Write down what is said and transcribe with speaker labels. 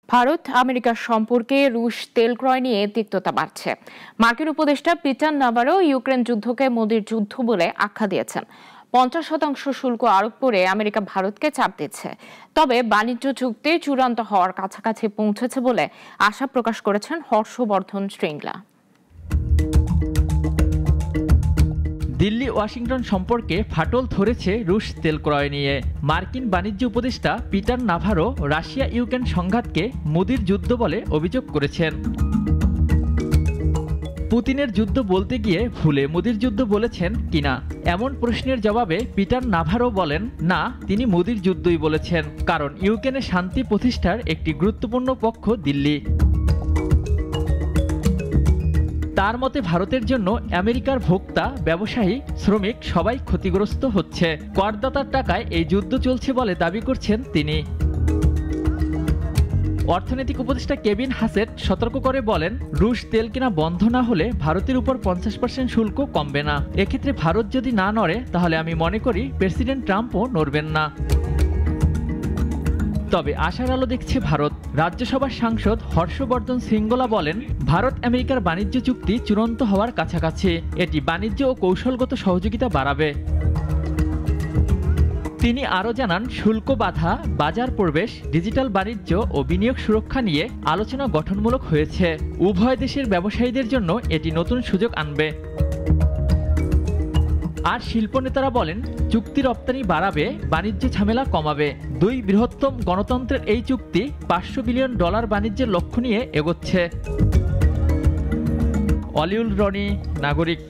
Speaker 1: ভারত আমেরিকার সম্পর্কে রুশ তেল ক্রয় নিয়ে তিক্ততা বাড়ছে। মার্কিন উপদেষ্টা পিটার নাভারো ইউক্রেন যুদ্ধকে মোদির যুদ্ধ বলে আখ্যা দিয়েছেন। 50% শুল্ক আরোপ করে আমেরিকা ভারতকে চাপ দিচ্ছে। তবে বাণিজ্য চুক্তি চূড়ান্ত হওয়ার কাছাকাছি পৌঁছেছে বলে আশা প্রকাশ করেছেন হর্ষবর্ধন শ্রীংলা।
Speaker 2: দিল্লি ওয়াশিংটন সম্পর্কে ফাটল ধরেছে রুশ তেল ক্রয় নিয়ে। মার্কিন বাণিজ্য উপদেষ্টা পিটার নাভারো রাশিয়া ইউক্রেন সংঘাতকে মোদির যুদ্ধ বলে অভিযোগ করেছেন। পুতিনের যুদ্ধ বলতে গিয়ে ভুলে মোদির যুদ্ধ বলেছেন কিনা এমন প্রশ্নের জবাবে পিটার নাভারো বলেন, না, তিনি মোদির যুদ্ধই বলেছেন, কারণ ইউক্রেনে শান্তি প্রতিষ্ঠার একটি গুরুত্বপূর্ণ পক্ষ দিল্লি। তার মতে ভারতের জন্য আমেরিকার ভোক্তা, ব্যবসায়ী, শ্রমিক সবাই ক্ষতিগ্রস্ত হচ্ছে। করদাতার টাকায় এই যুদ্ধ চলছে বলে দাবি করছেন তিনি। অর্থনৈতিক উপদেষ্টা কেভিন হাসেট সতর্ক করে বলেন, রুশ তেল কেনা বন্ধ না হলে ভারতের উপর 50% শুল্ক কমবে না। এক্ষেত্রে ভারত যদি না নড়ে তাহলে আমি মনে করি প্রেসিডেন্ট ট্রাম্পও নড়বেন না। তবে আশার আলো দেখছে ভারত। রাজ্যসভার সাংসদ হর্ষবর্ধন শ্রীংলা বলেন, ভারত আমেরিকার বাণিজ্য চুক্তি চূড়ান্ত হওয়ার কাছাকাছি। এটি বাণিজ্য ও কৌশলগত সহযোগিতা বাড়াবে। তিনি আরও জানান, শুল্ক বাধা, বাজার প্রবেশ, ডিজিটাল বাণিজ্য ও বিনিয়োগ সুরক্ষা নিয়ে আলোচনা গঠনমূলক হয়েছে। উভয় দেশের ব্যবসায়ীদের জন্য এটি নতুন সুযোগ আনবে। আর শিল্প নেতারা বলেন, চুক্তি রপ্তানি বাড়াবে, বাণিজ্য ঝামেলা কমাবে। দুই বৃহত্তম গণতন্ত্রের এই চুক্তি $500 বিলিয়ন বাণিজ্যের লক্ষ্য নিয়ে এগোচ্ছে। অলিউল রনি, নাগরিক।